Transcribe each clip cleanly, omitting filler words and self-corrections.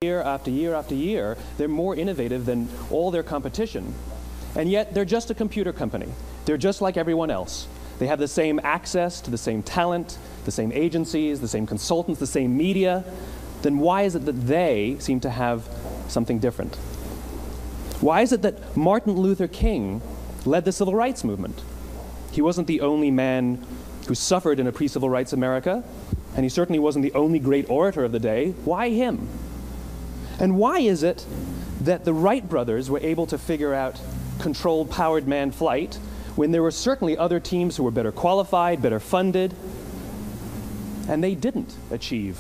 year after year after year, they're more innovative than all their competition. And yet, they're just a computer company. They're just like everyone else. They have the same access to the same talent, the same agencies, the same consultants, the same media. Then why is it that they seem to have something different? Why is it that Martin Luther King led the civil rights movement? He wasn't the only man who suffered in a pre-civil rights America, and he certainly wasn't the only great orator of the day. Why him? And why is it that the Wright brothers were able to figure out controlled powered manned flight when there were certainly other teams who were better qualified, better funded, and they didn't achieve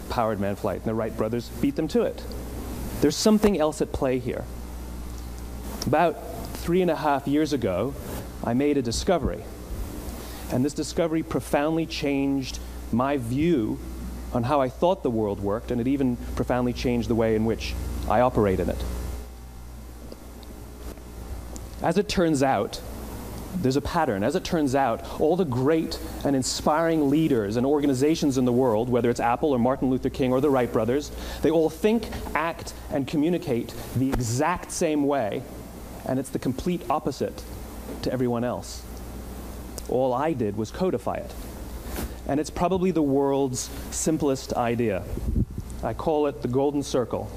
powered manned flight, and the Wright brothers beat them to it? There's something else at play here. About 3.5 years ago, I made a discovery, and this discovery profoundly changed my view on how I thought the world worked, and it even profoundly changed the way in which I operate in it. As it turns out, there's a pattern. As it turns out, all the great and inspiring leaders and organizations in the world, whether it's Apple or Martin Luther King or the Wright brothers, they all think, act, and communicate the exact same way, and it's the complete opposite to everyone else. All I did was codify it. And it's probably the world's simplest idea. I call it the golden circle.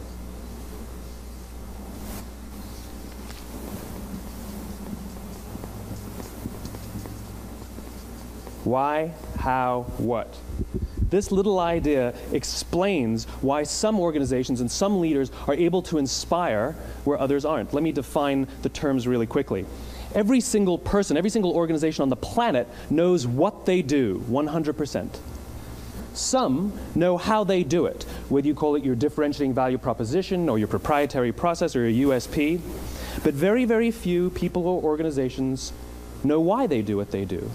Why, how, what? This little idea explains why some organizations and some leaders are able to inspire where others aren't. Let me define the terms really quickly. Every single person, every single organization on the planet knows what they do, 100%. Some know how they do it, whether you call it your differentiating value proposition or your proprietary process or your USP. But very, very few people or organizations know why they do what they do.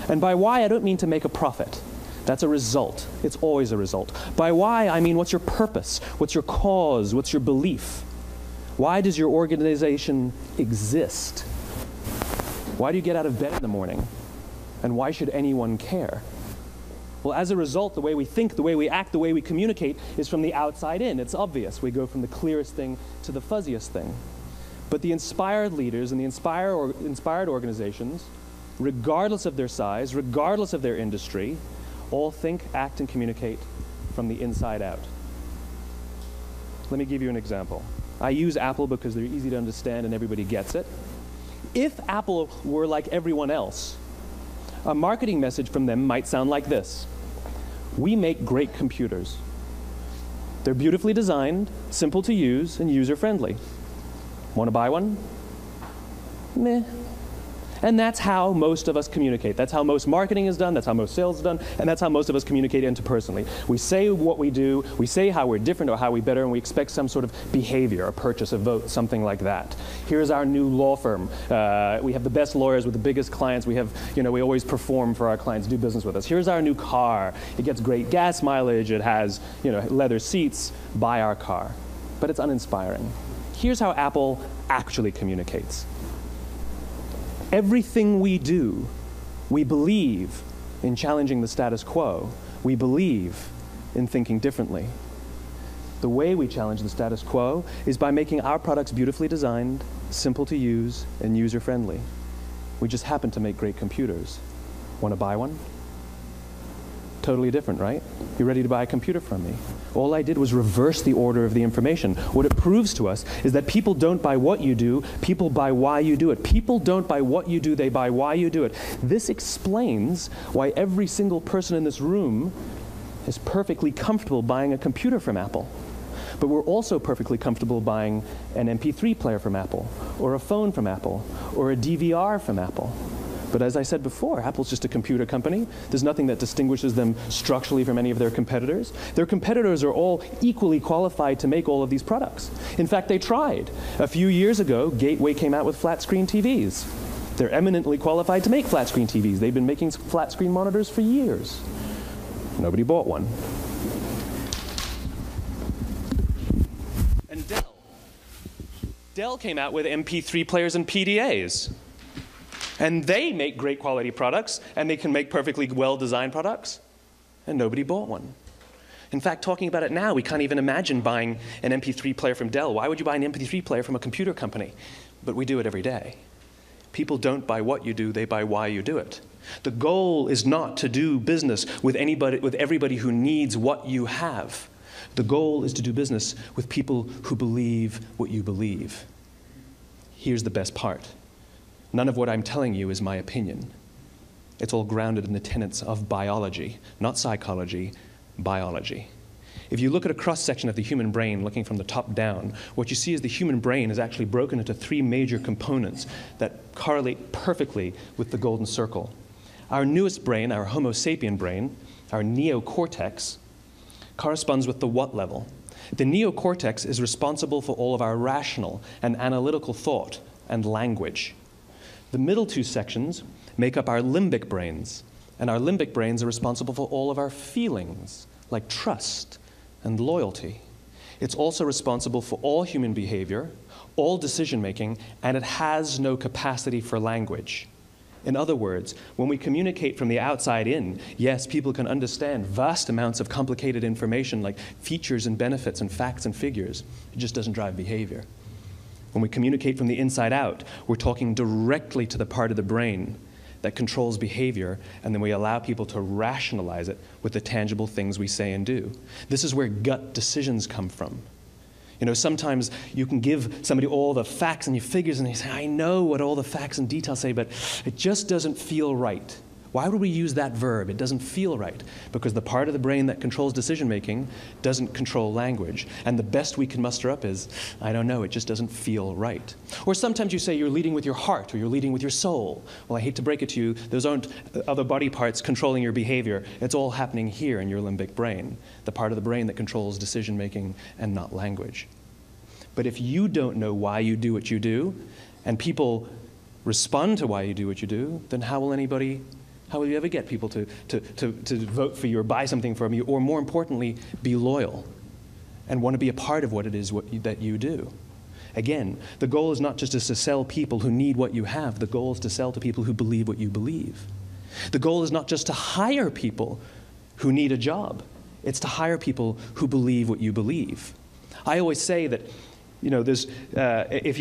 And by why, I don't mean to make a profit. That's a result. It's always a result. By why, I mean what's your purpose? What's your cause? What's your belief? Why does your organization exist? Why do you get out of bed in the morning? And why should anyone care? Well, as a result, the way we think, the way we act, the way we communicate is from the outside in. It's obvious. We go from the clearest thing to the fuzziest thing. But the inspired leaders and the inspired organizations, regardless of their size, regardless of their industry, all think, act, and communicate from the inside out. Let me give you an example. I use Apple because they're easy to understand and everybody gets it. If Apple were like everyone else, a marketing message from them might sound like this. We make great computers. They're beautifully designed, simple to use, and user-friendly. Want to buy one? Meh. And that's how most of us communicate. That's how most marketing is done, that's how most sales is done, and that's how most of us communicate interpersonally. We say what we do, we say how we're different or how we're better, and we expect some sort of behavior, a purchase, a vote, something like that. Here's our new law firm. We have the best lawyers with the biggest clients. We have, we always perform for our clients, do business with us. Here's our new car. It gets great gas mileage. It has, leather seats. Buy our car. But it's uninspiring. Here's how Apple actually communicates. Everything we do, we believe in challenging the status quo. We believe in thinking differently. The way we challenge the status quo is by making our products beautifully designed, simple to use, and user-friendly. We just happen to make great computers. Want to buy one? Totally different, right? You're ready to buy a computer from me. All I did was reverse the order of the information. What it proves to us is that people don't buy what you do, people buy why you do it. People don't buy what you do, they buy why you do it. This explains why every single person in this room is perfectly comfortable buying a computer from Apple. But we're also perfectly comfortable buying an MP3 player from Apple, or a phone from Apple, or a DVR from Apple. But as I said before, Apple's just a computer company. There's nothing that distinguishes them structurally from any of their competitors. Their competitors are all equally qualified to make all of these products. In fact, they tried. A few years ago, Gateway came out with flat-screen TVs. They're eminently qualified to make flat-screen TVs. They've been making flat-screen monitors for years. Nobody bought one. And Dell came out with MP3 players and PDAs. And they make great quality products, and they can make perfectly well-designed products, and nobody bought one. In fact, talking about it now, we can't even imagine buying an MP3 player from Dell. Why would you buy an MP3 player from a computer company? But we do it every day. People don't buy what you do, they buy why you do it. The goal is not to do business with everybody who needs what you have. The goal is to do business with people who believe what you believe. Here's the best part. None of what I'm telling you is my opinion. It's all grounded in the tenets of biology, not psychology, biology. If you look at a cross-section of the human brain, looking from the top down, what you see is the human brain is actually broken into 3 major components that correlate perfectly with the golden circle. Our newest brain, our Homo sapien brain, our neocortex, corresponds with the what level. The neocortex is responsible for all of our rational and analytical thought and language. The middle 2 sections make up our limbic brains, and our limbic brains are responsible for all of our feelings, like trust and loyalty. It's also responsible for all human behavior, all decision-making, and it has no capacity for language. In other words, when we communicate from the outside in, yes, people can understand vast amounts of complicated information like features and benefits and facts and figures. It just doesn't drive behavior. When we communicate from the inside out, we're talking directly to the part of the brain that controls behavior, and then we allow people to rationalize it with the tangible things we say and do. This is where gut decisions come from. You know, sometimes you can give somebody all the facts and your figures, and they say, I know what all the facts and details say, but it just doesn't feel right. Why would we use that verb? It doesn't feel right. Because the part of the brain that controls decision-making doesn't control language. And the best we can muster up is, I don't know, it just doesn't feel right. Or sometimes you say you're leading with your heart or you're leading with your soul. Well, I hate to break it to you, those aren't other body parts controlling your behavior. It's all happening here in your limbic brain, the part of the brain that controls decision-making and not language. But if you don't know why you do what you do, and people respond to why you do what you do, then how will you ever get people to vote for you or buy something from you, or more importantly, be loyal and want to be a part of what it is that you do? Again, the goal is not just to sell people who need what you have. The goal is to sell to people who believe what you believe. The goal is not just to hire people who need a job. It's to hire people who believe what you believe. I always say that, you know, there's, if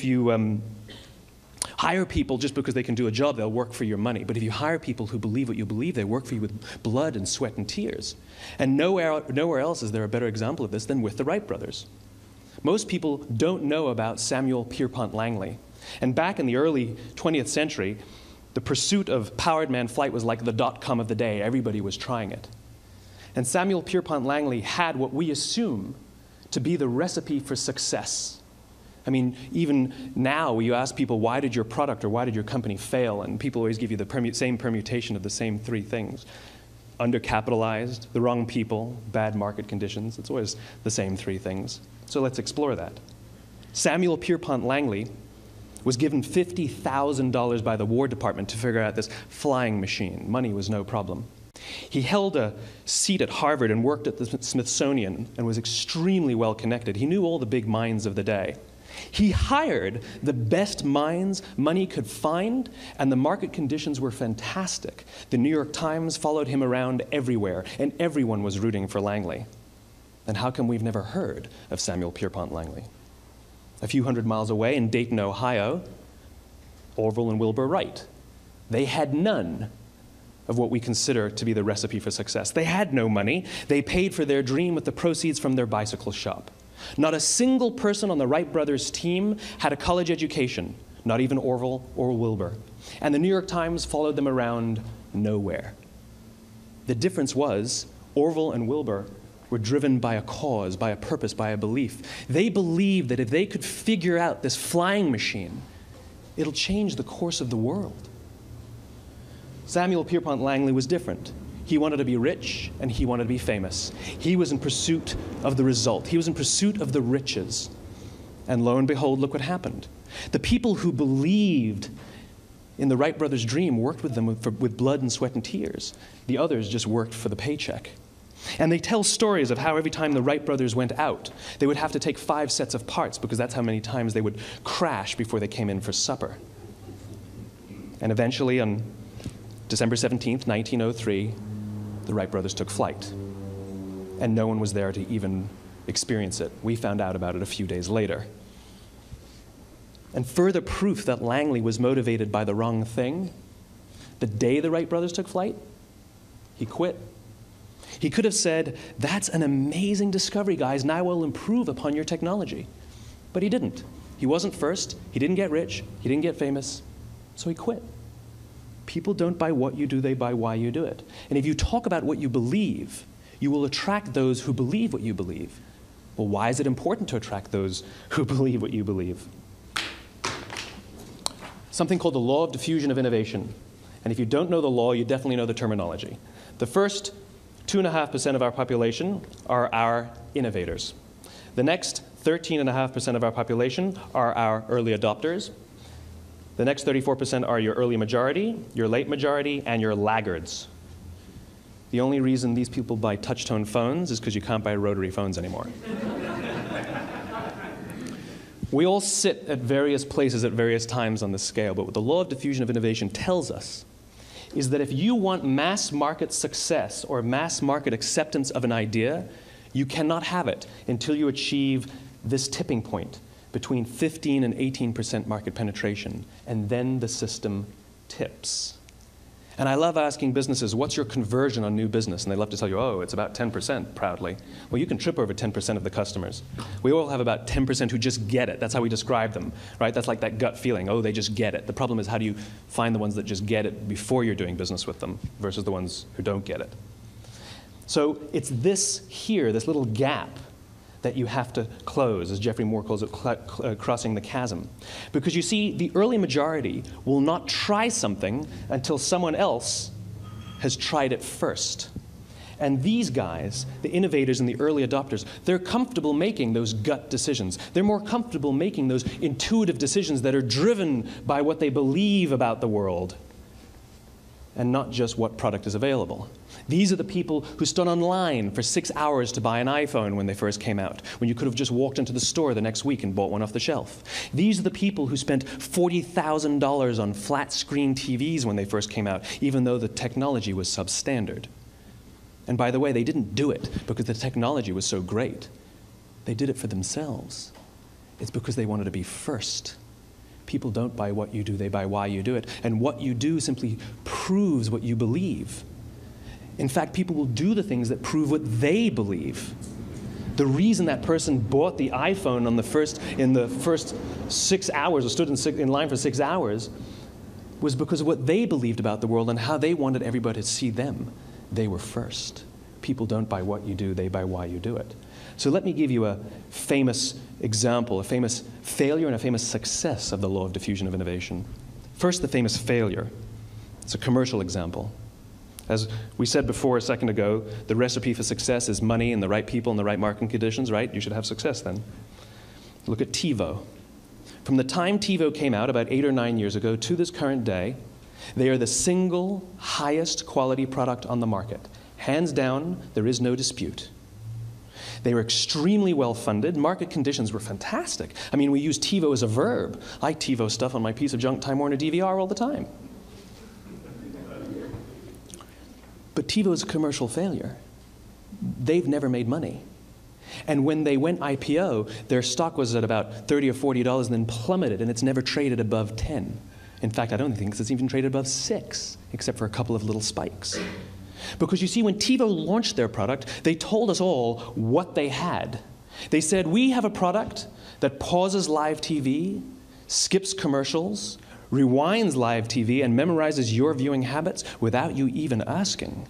you hire people just because they can do a job, they'll work for your money. But if you hire people who believe what you believe, they work for you with blood and sweat and tears. And nowhere else is there a better example of this than with the Wright brothers. Most people don't know about Samuel Pierpont Langley. And back in the early 20th century, the pursuit of powered man flight was like the dot-com of the day. Everybody was trying it. And Samuel Pierpont Langley had what we assume to be the recipe for success. I mean, even now, you ask people, why did your product or why did your company fail? And people always give you the same permutation of the same 3 things. Undercapitalized, the wrong people, bad market conditions. It's always the same 3 things. So let's explore that. Samuel Pierpont Langley was given $50,000 by the War Department to figure out this flying machine. Money was no problem. He held a seat at Harvard and worked at the Smithsonian and was extremely well connected. He knew all the big minds of the day. He hired the best minds money could find, and the market conditions were fantastic. The New York Times followed him around everywhere, and everyone was rooting for Langley. And how come we've never heard of Samuel Pierpont Langley? A few hundred miles away in Dayton, Ohio, Orville and Wilbur Wright. They had none of what we consider to be the recipe for success. They had no money. They paid for their dream with the proceeds from their bicycle shop. Not a single person on the Wright brothers' team had a college education, not even Orville or Wilbur. And the New York Times followed them around nowhere. The difference was Orville and Wilbur were driven by a cause, by a purpose, by a belief. They believed that if they could figure out this flying machine, it'll change the course of the world. Samuel Pierpont Langley was different. He wanted to be rich, and he wanted to be famous. He was in pursuit of the result. He was in pursuit of the riches. And lo and behold, look what happened. The people who believed in the Wright brothers' dream worked with them with blood and sweat and tears. The others just worked for the paycheck. And they tell stories of how every time the Wright brothers went out, they would have to take 5 sets of parts because that's how many times they would crash before they came in for supper. And eventually, on December 17th, 1903, the Wright brothers took flight. and no one was there to even experience it. We found out about it a few days later. And further proof that Langley was motivated by the wrong thing, the day the Wright brothers took flight, he quit. He could have said, "That's an amazing discovery, guys. Now we'll improve upon your technology." But he didn't. He wasn't first. He didn't get rich. He didn't get famous. So he quit. People don't buy what you do, they buy why you do it. And if you talk about what you believe, you will attract those who believe what you believe. Well, why is it important to attract those who believe what you believe? Something called the law of diffusion of innovation. And if you don't know the law, you definitely know the terminology. The first 2.5% of our population are our innovators. The next 13.5% of our population are our early adopters. The next 34% are your early majority, your late majority, and your laggards. The only reason these people buy touch-tone phones is because you can't buy rotary phones anymore. We all sit at various places at various times on the scale, but what the law of diffusion of innovation tells us is that if you want mass market success or mass market acceptance of an idea, you cannot have it until you achieve this tipping point between 15 and 18% market penetration, and then the system tips. And I love asking businesses, what's your conversion on new business? And they love to tell you, oh, it's about 10%, proudly. Well, you can trip over 10% of the customers. We all have about 10% who just get it. That's how we describe them, right? That's like that gut feeling, oh, they just get it. The problem is, how do you find the ones that just get it before you're doing business with them versus the ones who don't get it? So it's this here, this little gap, that you have to close, as Geoffrey Moore calls it, crossing the chasm. Because you see, the early majority will not try something until someone else has tried it first. And these guys, the innovators and the early adopters, they're comfortable making those gut decisions. They're more comfortable making those intuitive decisions that are driven by what they believe about the world, and not just what product is available. These are the people who stood online for 6 hours to buy an iPhone when they first came out, when you could have just walked into the store the next week and bought one off the shelf. These are the people who spent $40,000 on flat-screen TVs when they first came out, even though the technology was substandard. And by the way, they didn't do it because the technology was so great. They did it for themselves. It's because they wanted to be first. People don't buy what you do, they buy why you do it. And what you do simply proves what you believe. In fact, people will do the things that prove what they believe. The reason that person bought the iPhone in the first 6 hours, or stood in line for 6 hours, was because of what they believed about the world and how they wanted everybody to see them. They were first. People don't buy what you do, they buy why you do it. So let me give you a famous example, a famous failure and a famous success of the law of diffusion of innovation. First, the famous failure. It's a commercial example. As we said before a second ago, the recipe for success is money and the right people and the right marketing conditions, right? You should have success then. Look at TiVo. From the time TiVo came out about 8 or 9 years ago to this current day, they are the single highest quality product on the market. Hands down, there is no dispute. They were extremely well funded. Market conditions were fantastic. I mean, we use TiVo as a verb. I TiVo stuff on my piece of junk Time Warner DVR all the time. But TiVo is a commercial failure. They've never made money. And when they went IPO, their stock was at about $30 or $40 and then plummeted, and it's never traded above 10. In fact, I don't think it's even traded above 6, except for a couple of little spikes. Because you see, when TiVo launched their product, they told us all what they had. They said, we have a product that pauses live TV, skips commercials, rewinds live TV, and memorizes your viewing habits without you even asking.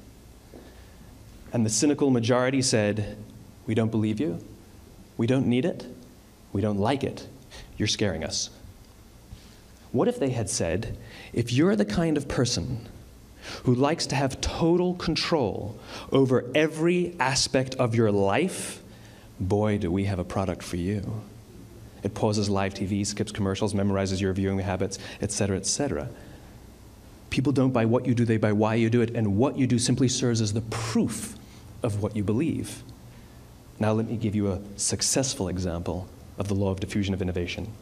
And the cynical majority said, we don't believe you, we don't need it, we don't like it, you're scaring us. What if they had said, if you're the kind of person who likes to have total control over every aspect of your life, boy, do we have a product for you. It pauses live TV, skips commercials, memorizes your viewing habits, etc., etc. People don't buy what you do, they buy why you do it, and what you do simply serves as the proof of what you believe. Now let me give you a successful example of the law of diffusion of innovation.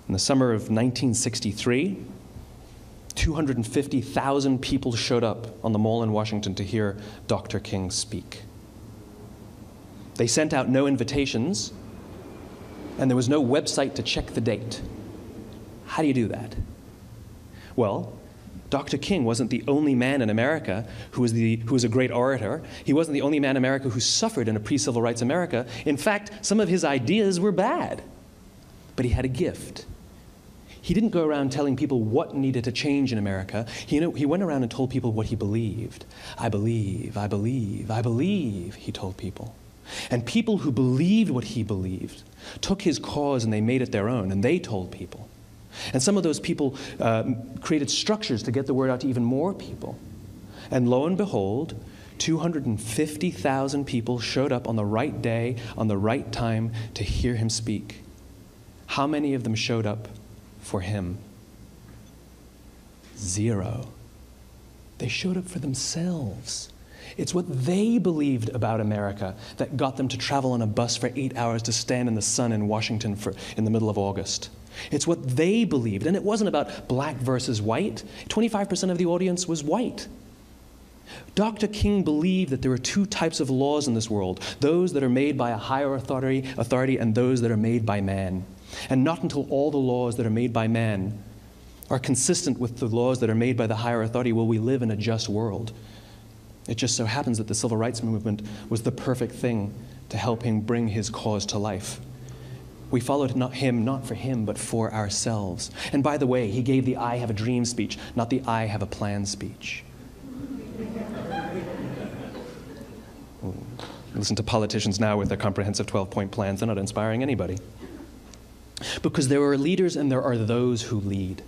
In the summer of 1963, 250,000 people showed up on the Mall in Washington to hear Dr. King speak. They sent out no invitations, and there was no website to check the date. How do you do that? Well, Dr. King wasn't the only man in America who was a great orator. He wasn't the only man in America who suffered in a pre-civil rights America. In fact, some of his ideas were bad. But he had a gift. He didn't go around telling people what needed to change in America. He went around and told people what he believed. I believe, I believe, I believe, he told people. And people who believed what he believed took his cause and they made it their own, and they told people. And some of those people created structures to get the word out to even more people. And lo and behold, 250,000 people showed up on the right day, on the right time to hear him speak. How many of them showed up for him? 0. They showed up for themselves. It's what they believed about America that got them to travel on a bus for 8 hours to stand in the sun in Washington in the middle of August. It's what they believed, and it wasn't about black versus white. 25% of the audience was white. Dr. King believed that there are 2 types of laws in this world, those that are made by a higher authority and those that are made by man. And not until all the laws that are made by man are consistent with the laws that are made by the higher authority will we live in a just world. It just so happens that the civil rights movement was the perfect thing to help him bring his cause to life. We followed him not for him, but for ourselves. And by the way, he gave the I have a dream speech, not the I have a plan speech. Listen to politicians now with their comprehensive 12-point plans. They're not inspiring anybody. Because there are leaders and there are those who lead.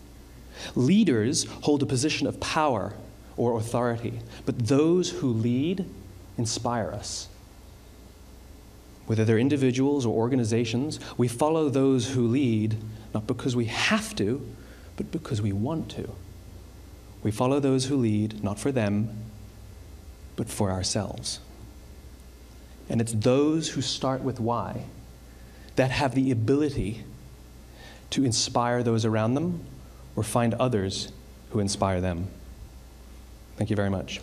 Leaders hold a position of power or authority, but those who lead inspire us. Whether they're individuals or organizations, we follow those who lead, not because we have to, but because we want to. We follow those who lead, not for them, but for ourselves. And it's those who start with why that have the ability to inspire those around them or find others who inspire them. Thank you very much.